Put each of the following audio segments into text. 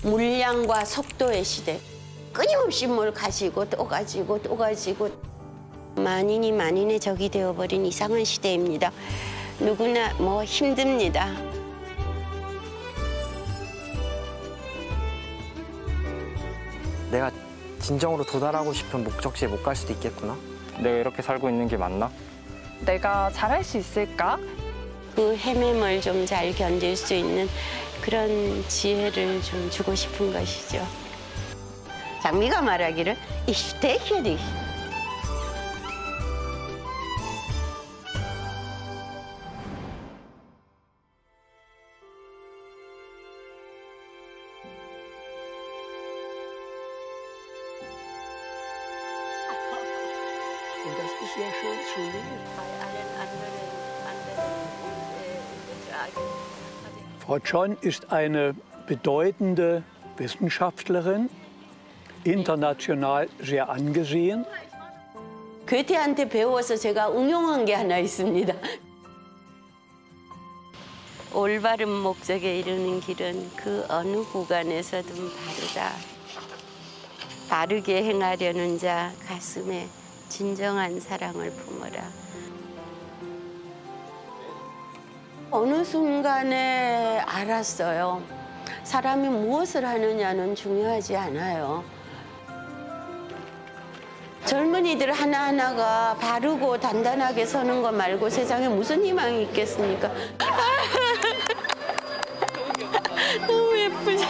물량과 속도의 시대. 끊임없이 뭘 가지고 또 가지고 또 가지고. 만인이 만인의 적이 되어버린 이상한 시대입니다. 누구나 뭐 힘듭니다. 내가 진정으로 도달하고 싶은 목적지에 못 갈 수도 있겠구나. 내가 이렇게 살고 있는 게 맞나? 내가 잘할 수 있을까? 그 헤매을 좀 잘 견딜 수 있는 그런 지혜를 좀 주고 싶은 것이죠. 장미가 말하기를 Ich steche dich. Frau John ist eine bedeutende Wissenschaftlerin, international sehr angesehen. 괴테한테 배워서 제가 응용한 게 하나 있습니다. 올바른 목적에 이르는 길은 그 어느 구간에서든 바르다. 바르게 행하려는 자 가슴에 진정한 사랑을 품어라. 어느 순간에 알았어요. 사람이 무엇을 하느냐는 중요하지 않아요. 젊은이들 하나하나가 바르고 단단하게 서는 것 말고 세상에 무슨 희망이 있겠습니까? 너무 예쁘지?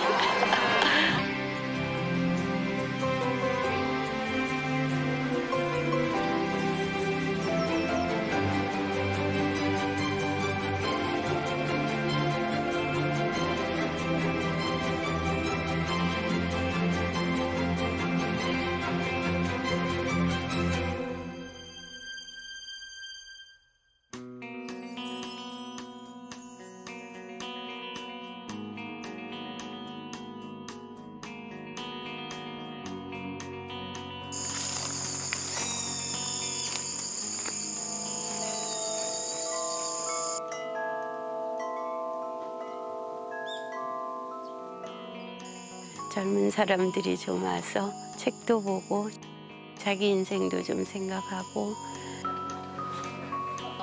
젊은 사람들이 좀 와서 책도 보고 자기 인생도 좀 생각하고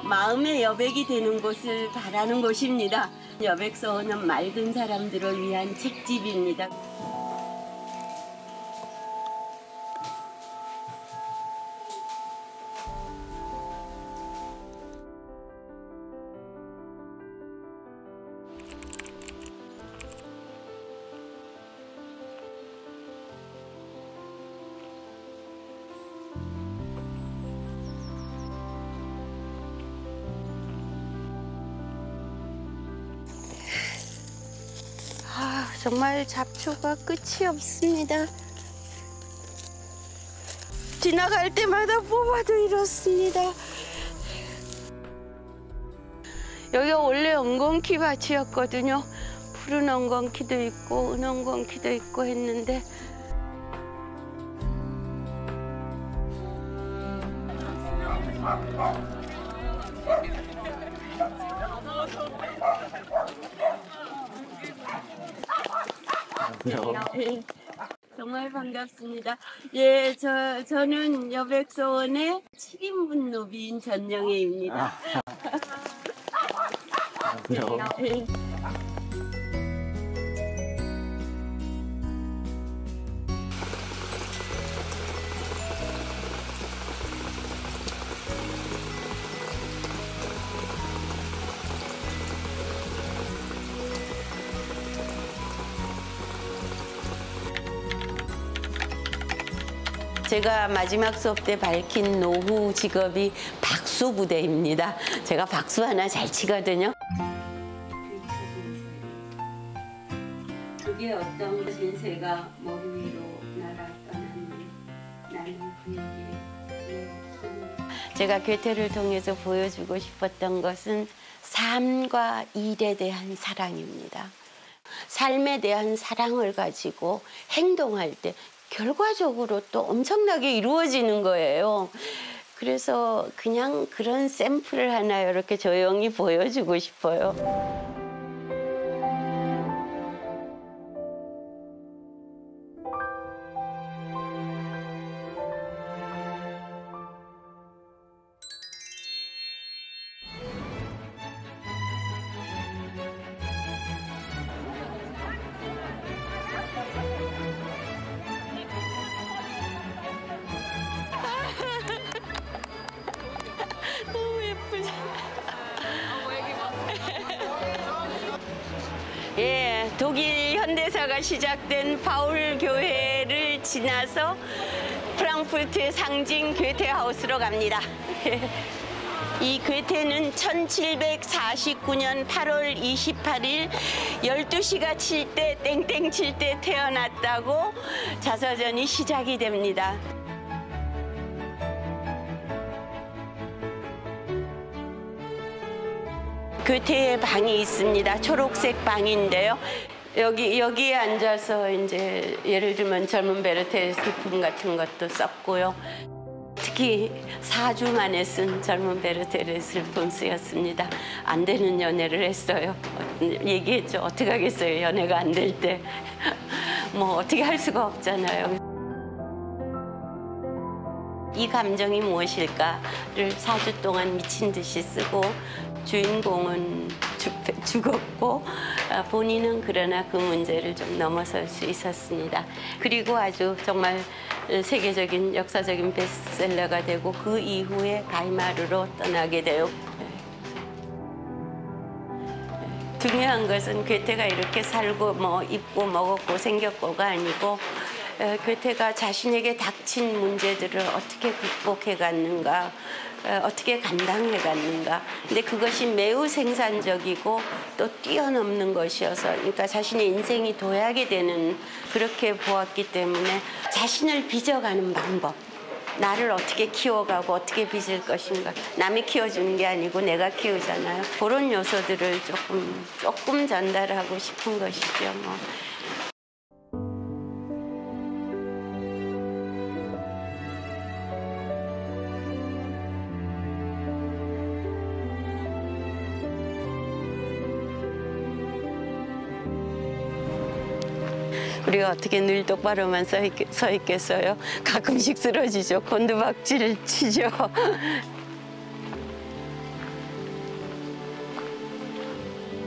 마음의 여백이 되는 곳을 바라는 곳입니다. 여백서원은 맑은 사람들을 위한 책집입니다. 정말 잡초가 끝이 없습니다. 지나갈 때마다 뽑아도 이렇습니다. 여기가 원래 엉겅퀴 밭이었거든요. 푸른 엉겅퀴도 있고 은엉겅퀴도 있고 했는데 네, 정말 반갑습니다. 예, 저는 여백서원의 7인분 노비인 전영애입니다. 네. 제가 마지막 수업 때 밝힌 노후 직업이 박수부대입니다. 제가 박수 하나 잘 치거든요. 그게 어떤 신세가 머리 위로 날아떠나니 나는 그에게 제가 괴테를 통해서 보여주고 싶었던 것은 삶과 일에 대한 사랑입니다. 삶에 대한 사랑을 가지고 행동할 때 결과적으로 또 엄청나게 이루어지는 거예요. 그래서 그냥 그런 샘플을 하나 이렇게 조용히 보여주고 싶어요. 독일 현대사가 시작된 바울 교회를 지나서 프랑크푸르트의 상징 괴테하우스로 갑니다. 이 괴테는 1749년 8월 28일 12시가 칠 때 땡땡 칠 때 태어났다고 자서전이 시작이 됩니다. 괴테의 방이 있습니다. 초록색 방인데요. 여기에 앉아서 이제 예를 들면 젊은 베르테의 슬픔 같은 것도 썼고요. 특히 4주 만에 쓴 젊은 베르테의 슬픔 쓰였습니다. 안 되는 연애를 했어요. 얘기했죠. 어떻게 하겠어요. 연애가 안 될 때. 뭐 어떻게 할 수가 없잖아요. 이 감정이 무엇일까를 4주 동안 미친 듯이 쓰고 주인공은 죽었고 본인은 그러나 그 문제를 좀 넘어설 수 있었습니다. 그리고 아주 정말 세계적인 역사적인 베스트셀러가 되고 그 이후에 바이마르로 떠나게 되고 중요한 것은 괴테가 이렇게 살고 뭐 입고 먹었고 생겼고가 아니고 괴테가 자신에게 닥친 문제들을 어떻게 극복해 갔는가, 어떻게 감당해 갔는가. 근데 그것이 매우 생산적이고 또 뛰어넘는 것이어서, 그러니까 자신의 인생이 도약이 되는, 그렇게 보았기 때문에 자신을 빚어가는 방법, 나를 어떻게 키워가고 어떻게 빚을 것인가. 남이 키워주는 게 아니고 내가 키우잖아요. 그런 요소들을 조금 전달하고 싶은 것이죠. 뭐. 우리가 어떻게 늘 똑바로만 서 있겠어요? 가끔씩 쓰러지죠. 곤두박질 치죠.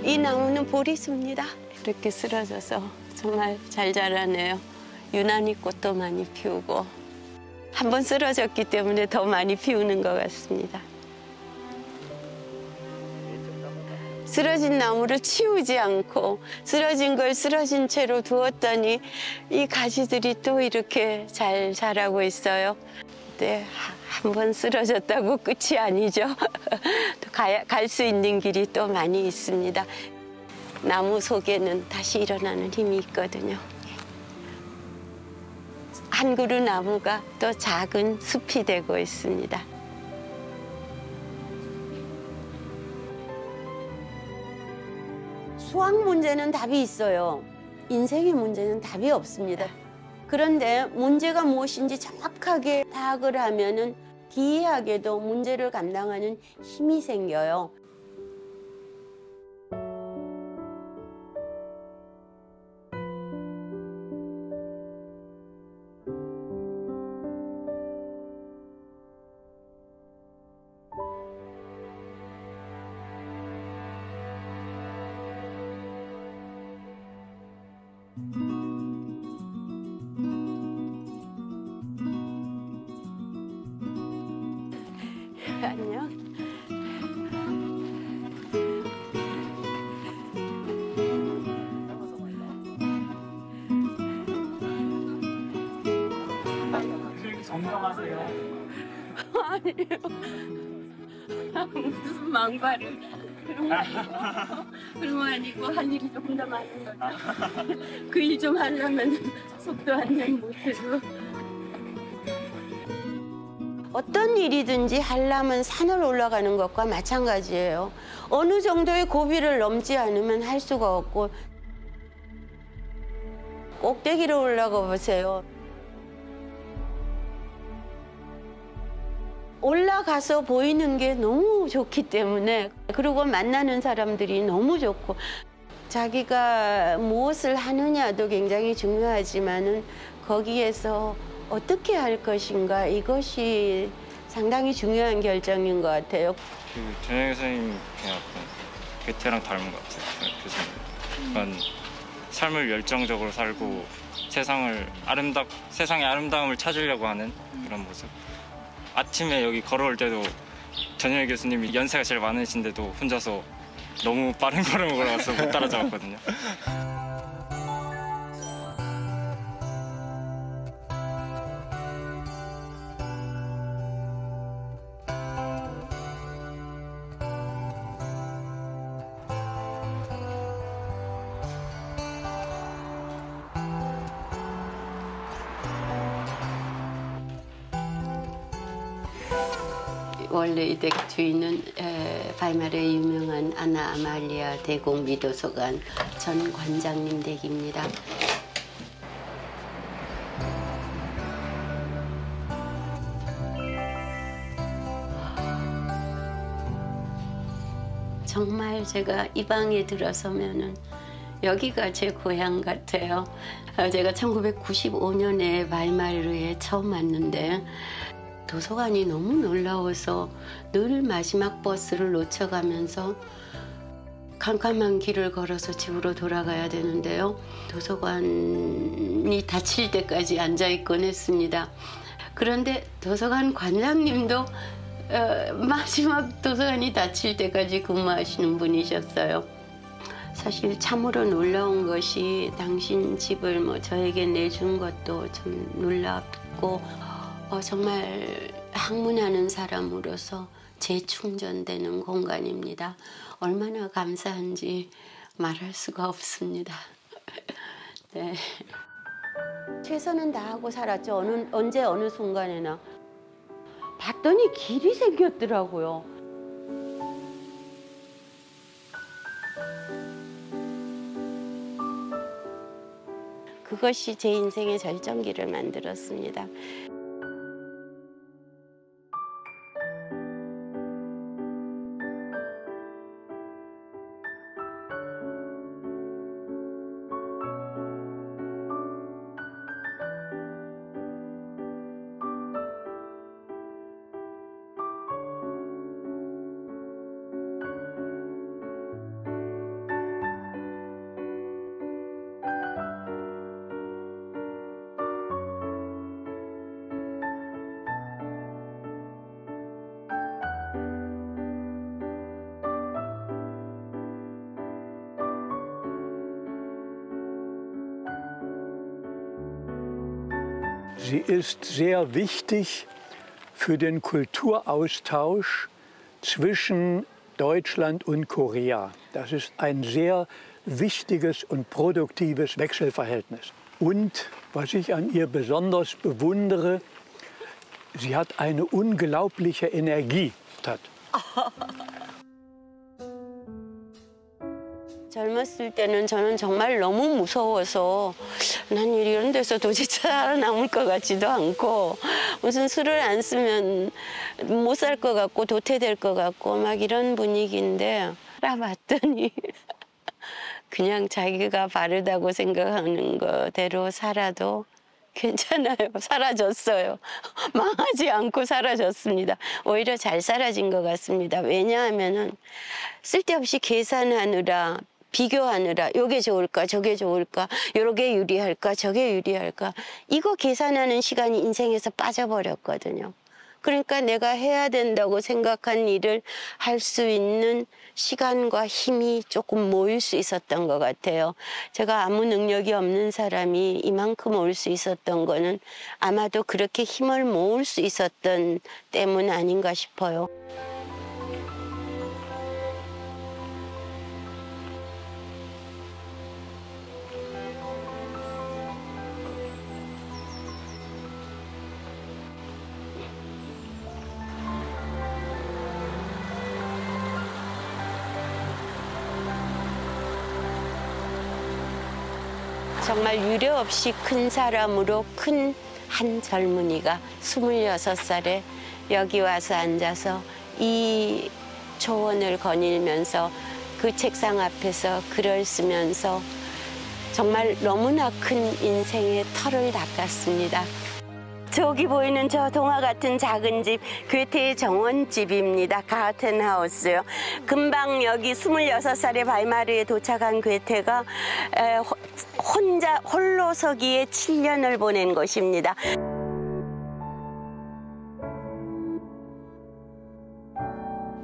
이 나무는 보리수입니다. 이렇게 쓰러져서 정말 잘 자라네요. 유난히 꽃도 많이 피우고 한번 쓰러졌기 때문에 더 많이 피우는 것 같습니다. 쓰러진 나무를 치우지 않고 쓰러진 걸 쓰러진 채로 두었더니 이 가지들이 또 이렇게 잘 자라고 있어요. 네, 한번 쓰러졌다고 끝이 아니죠. 또 갈 수 있는 길이 또 많이 있습니다. 나무 속에는 다시 일어나는 힘이 있거든요. 한 그루 나무가 또 작은 숲이 되고 있습니다. 수학 문제는 답이 있어요. 인생의 문제는 답이 없습니다. 그런데 문제가 무엇인지 정확하게 파악을 하면은 기이하게도 문제를 감당하는 힘이 생겨요. 안녕. 정정하세요. 아니요. 무슨 망발을. 그런 거 아니고 할 일이 조금 더 많은 거죠. 그 일 좀 하려면 속도 안 내면 못해도. 어떤 일이든지 하려면 산을 올라가는 것과 마찬가지예요. 어느 정도의 고비를 넘지 않으면 할 수가 없고 꼭대기로 올라가 보세요. 올라가서 보이는 게 너무 좋기 때문에, 그리고 만나는 사람들이 너무 좋고, 자기가 무엇을 하느냐도 굉장히 중요하지만은 거기에서 어떻게 할 것인가, 이것이 상당히 중요한 결정인 것 같아요. 그 전영 교수님 그냥 괴테랑 닮은 것 같아요. 교수님. 약간 삶을 열정적으로 살고 세상의 아름다움을 찾으려고 하는 그런 모습. 아침에 여기 걸어올 때도 전영 교수님이 연세가 제일 많으신데도 혼자서 너무 빠른 걸음을 걸어가서 못 따라잡았거든요. 원래 이 댁 주인은 바이마르의 유명한 아나 아말리아 대공 미도서관 전 관장님 댁입니다. 정말 제가 이 방에 들어서면은 여기가 제 고향 같아요. 제가 1995년에 바이마르에 처음 왔는데 도서관이 너무 놀라워서 늘 마지막 버스를 놓쳐가면서 캄캄한 길을 걸어서 집으로 돌아가야 되는데요. 도서관이 닫힐 때까지 앉아있곤 했습니다. 그런데 도서관 관장님도 마지막 도서관이 닫힐 때까지 근무하시는 분이셨어요. 사실 참으로 놀라운 것이 당신 집을 저에게 내준 것도 좀 놀랍고 정말 학문하는 사람으로서 재충전되는 공간입니다. 얼마나 감사한지 말할 수가 없습니다. 네. 최선은 다하고 살았죠. 언제 어느 순간에나. 봤더니 길이 생겼더라고요. 그것이 제 인생의 절정기를 만들었습니다. Sie ist sehr wichtig für den Kulturaustausch zwischen Deutschland und Korea. Das ist ein sehr wichtiges und produktives Wechselverhältnis. Und was ich an ihr besonders bewundere, sie hat eine unglaubliche Energie. 젊었을 때는 저는 정말 너무 무서워서 난 이런 데서 도대체 살아남을 것 같지도 않고 무슨 술을 안 쓰면 못 살 것 같고 도태될 것 같고 막 이런 분위기인데 살아봤더니 그냥 자기가 바르다고 생각하는 거대로 살아도 괜찮아요. 사라졌어요. 망하지 않고 사라졌습니다. 오히려 잘 사라진 것 같습니다. 왜냐하면은 쓸데없이 계산하느라 비교하느라 요게 좋을까 저게 좋을까 요게 유리할까 저게 유리할까 이거 계산하는 시간이 인생에서 빠져버렸거든요. 그러니까 내가 해야 된다고 생각한 일을 할 수 있는 시간과 힘이 조금 모일 수 있었던 것 같아요. 제가 아무 능력이 없는 사람이 이만큼 올 수 있었던 거는 아마도 그렇게 힘을 모을 수 있었던 때문 아닌가 싶어요. 정말 유례 없이 큰 사람으로 큰 한 젊은이가 26살에 여기 와서 앉아서 이 초원을 거닐면서 그 책상 앞에서 글을 쓰면서 정말 너무나 큰 인생의 털을 닦았습니다. 저기 보이는 저 동화 같은 작은 집, 괴테의 정원집입니다. 가하텐하우스요. 금방 여기 26살의 바이마르에 도착한 괴테가 홀로 서기에 7년을 보낸 것입니다.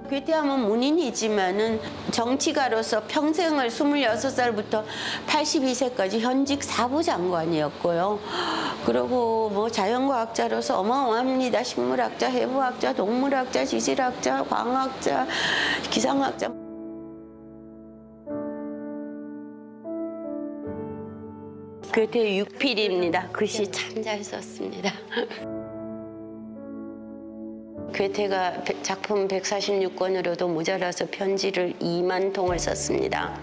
괴테하면 문인이지만은 정치가로서 평생을 26살부터 82세까지 현직 사부장관이었고요. 그리고 뭐 자연과학자로서 어마어마합니다. 식물학자, 해부학자, 동물학자, 지질학자, 광학자, 기상학자. 괴테 육필입니다. 글씨 참 잘 썼습니다. 괴테가 작품 146권으로도 모자라서 편지를 2만 통을 썼습니다.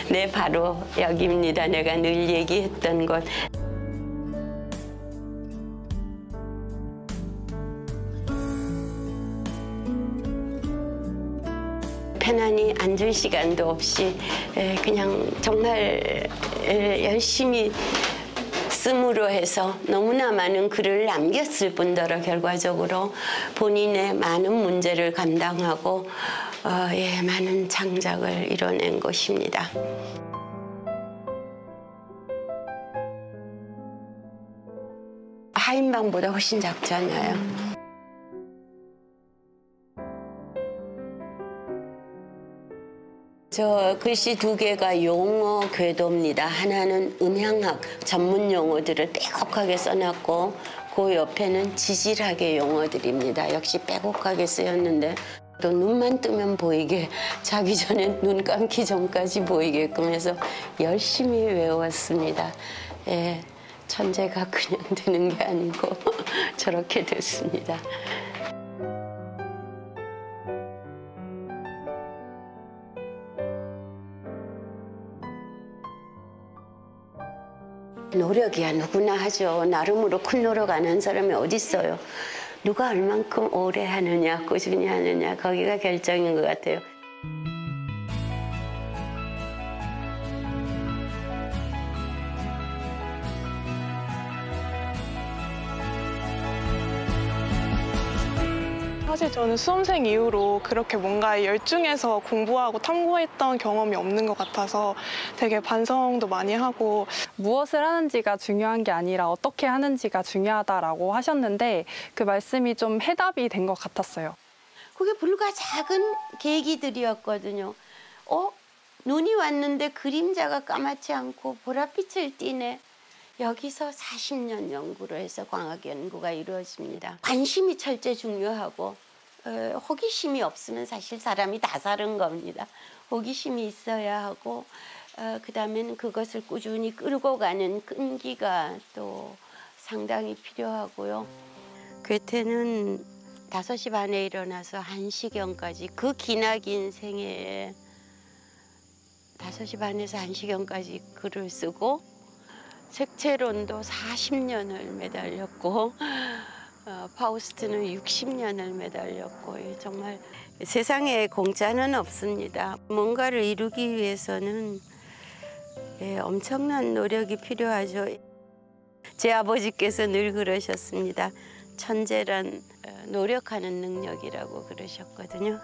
네, 바로 여기입니다. 내가 늘 얘기했던 곳. 편안히 앉을 시간도 없이 그냥 정말 열심히 씀으로 해서 너무나 많은 글을 남겼을 뿐더러 결과적으로 본인의 많은 문제를 감당하고 많은 창작을 이뤄낸 것입니다. 하인방보다 훨씬 작잖아요. 저 글씨 2개가 용어 궤도입니다. 하나는 음향학 전문 용어들을 빼곡하게 써놨고 그 옆에는 지질학의 용어들입니다. 역시 빼곡하게 쓰였는데 또 눈만 뜨면 보이게 자기 전에 눈 감기 전까지 보이게끔 해서 열심히 외웠습니다. 예, 천재가 그냥 되는 게 아니고 저렇게 됐습니다. 노력이야 누구나 하죠. 나름으로 큰 노력 안 한 사람이 어디 있어요. 누가 얼만큼 오래 하느냐, 꾸준히 하느냐 거기가 결정인 것 같아요. 사실 저는 수험생 이후로 그렇게 뭔가에 열중해서 공부하고 탐구했던 경험이 없는 것 같아서 되게 반성도 많이 하고 무엇을 하는지가 중요한 게 아니라 어떻게 하는지가 중요하다라고 하셨는데 그 말씀이 좀 해답이 된 것 같았어요. 그게 불과 작은 계기들이었거든요. 눈이 왔는데 그림자가 까맣지 않고 보랏빛을 띠네. 여기서 40년 연구를 해서 광학 연구가 이루어집니다. 관심이 철저히 중요하고 호기심이 없으면 사실 사람이 다 사는 겁니다. 호기심이 있어야 하고 그다음에는 그것을 꾸준히 끌고 가는 끈기가 또 상당히 필요하고요. 괴테는 5시 반에 일어나서 1시경까지 그 기나긴 생애에 5시 반에서 1시경까지 글을 쓰고 색채론도 40년을 매달렸고 파우스트는 60년을 매달렸고 정말 세상에 공짜는 없습니다. 뭔가를 이루기 위해서는 엄청난 노력이 필요하죠. 제 아버지께서 늘 그러셨습니다. 천재란 노력하는 능력이라고 그러셨거든요.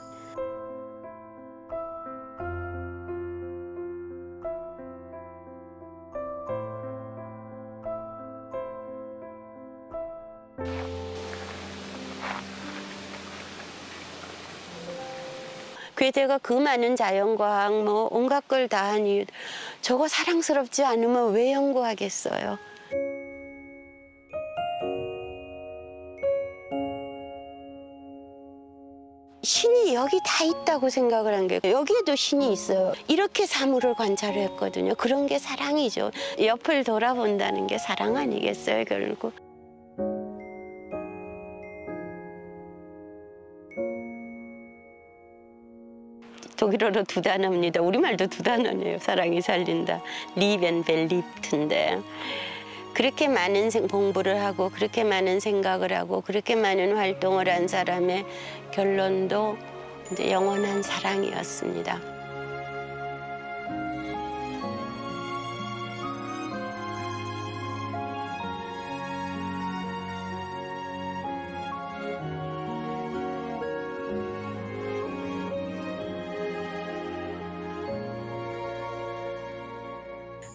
괴테가 그 많은 자연과학 뭐 온갖 걸 다 하니 저거 사랑스럽지 않으면 왜 연구하겠어요. 신이 여기 다 있다고 생각을 한 게 여기에도 신이 있어요. 이렇게 사물을 관찰했거든요. 그런 게 사랑이죠. 옆을 돌아본다는 게 사랑 아니겠어요, 결국. 독일어로 2단어입니다. 우리말도 2단어네요. 사랑이 살린다. 리벤 벨리프트인데 그렇게 많은 공부를 하고 그렇게 많은 생각을 하고 그렇게 많은 활동을 한 사람의 결론도 이제 영원한 사랑이었습니다.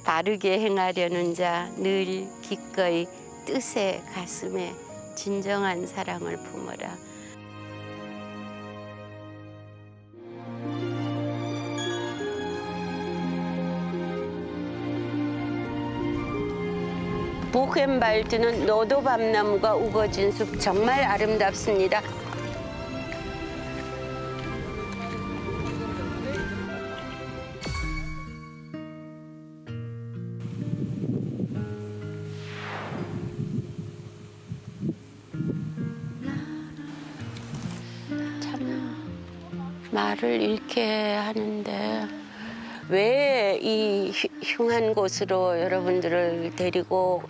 바르게 행하려는 자 늘 기꺼이 뜻에 가슴에 진정한 사랑을 품어라. 부헨발드는 노도 밤나무가 우거진 숲 정말 아름답습니다. 말을 잃게 하는데 왜 이 흉한 곳으로 여러분들을 데리고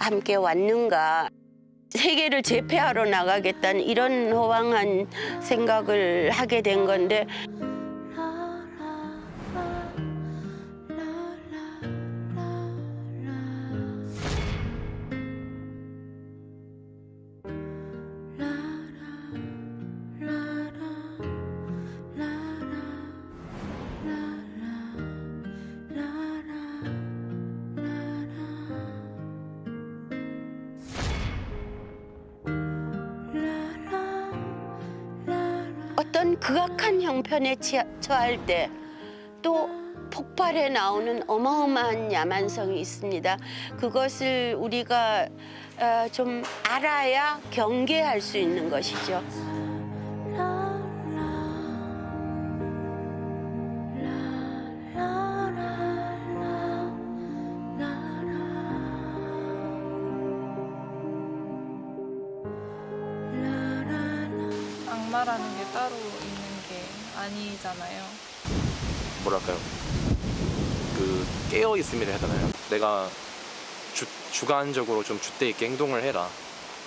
함께 왔는가. 세계를 제패하러 나가겠다는 이런 호황한 생각을 하게 된 건데 어떤 극악한 형편에 처할 때 또 폭발해 나오는 어마어마한 야만성이 있습니다. 그것을 우리가 좀 알아야 경계할 수 있는 것이죠. 악마라는 게 따로 있는 게 아니잖아요. 뭐랄까요? 그 깨어 있음이라 해야 되나요? 내가 주관적으로 좀 줏대 있게 행동을 해라.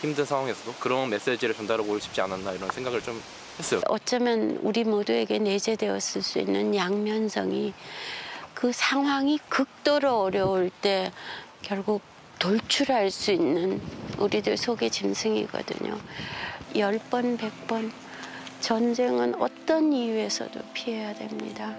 힘든 상황에서도 그런 메시지를 전달하고 싶지 않았나 이런 생각을 좀 했어요. 어쩌면 우리 모두에게 내재되었을 수 있는 양면성이 그 상황이 극도로 어려울 때 결국 돌출할 수 있는 우리들 속의 짐승이거든요. 10번, 100번 전쟁은 어떤 이유에서도 피해야 됩니다.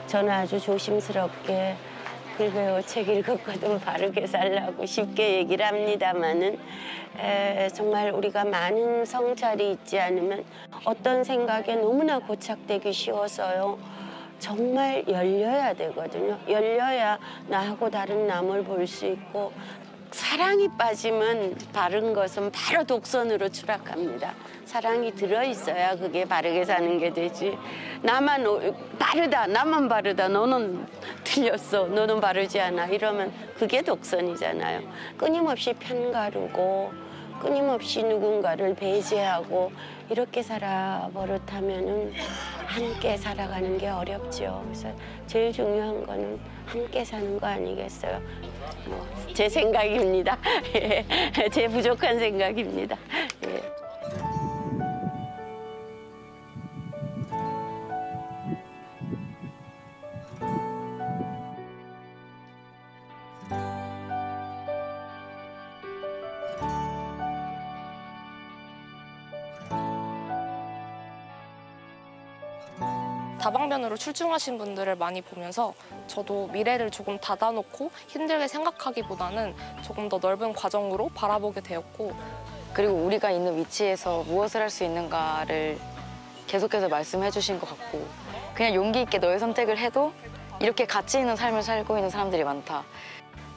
저는 아주 조심스럽게 글배워 책 읽었거든 바르게 살라고 쉽게 얘기를 합니다마는 정말 우리가 많은 성찰이 있지 않으면 어떤 생각에 너무나 고착되기 쉬워서요. 정말 열려야 되거든요. 열려야 나하고 다른 남을 볼 수 있고 사랑이 빠지면 바른 것은 바로 독선으로 추락합니다. 사랑이 들어있어야 그게 바르게 사는 게 되지. 나만 바르다, 나만 바르다, 너는 틀렸어, 너는 바르지 않아. 이러면 그게 독선이잖아요. 끊임없이 편가르고 끊임없이 누군가를 배제하고 이렇게 살아버릇하면은 함께 살아가는 게 어렵죠. 그래서 제일 중요한 거는 함께 사는 거 아니겠어요? 제 생각입니다. 제 부족한 생각입니다. 예. 다방면으로 출중하신 분들을 많이 보면서 저도 미래를 조금 닫아놓고 힘들게 생각하기보다는 조금 더 넓은 과정으로 바라보게 되었고 그리고 우리가 있는 위치에서 무엇을 할 수 있는가를 계속해서 말씀해 주신 것 같고 그냥 용기 있게 너의 선택을 해도 이렇게 가치 있는 삶을 살고 있는 사람들이 많다.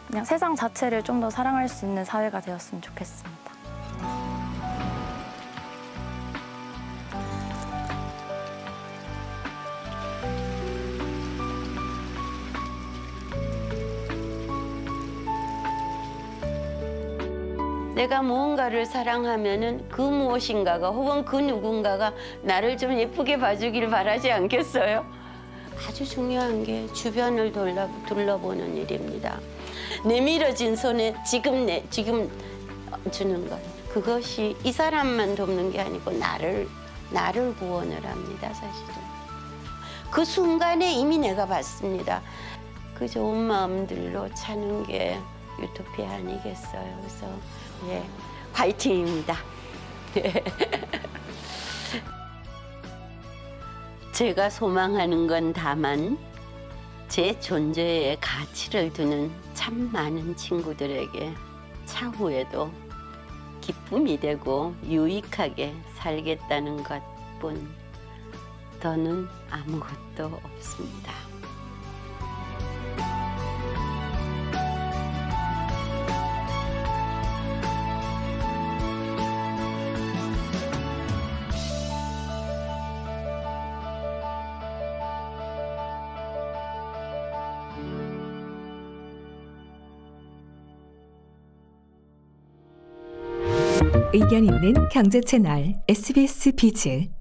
그냥 세상 자체를 좀 더 사랑할 수 있는 사회가 되었으면 좋겠습니다. 내가 무언가를 사랑하면은 그 무엇인가가 혹은 그 누군가가 나를 좀 예쁘게 봐주길 바라지 않겠어요? 아주 중요한 게 주변을 둘러보는 일입니다. 내밀어진 손에 지금 주는 것. 그것이 이 사람만 돕는 게 아니고 나를 구원을 합니다, 사실은. 그 순간에 이미 내가 봤습니다. 그 좋은 마음들로 차는 게 유토피아 아니겠어요. 그래서 예, 화이팅입니다. 제가 소망하는 건 다만 제 존재에 가치를 두는 참 많은 친구들에게 차후에도 기쁨이 되고 유익하게 살겠다는 것뿐 더는 아무것도 없습니다. 의견 있는 경제 채널 SBS 비즈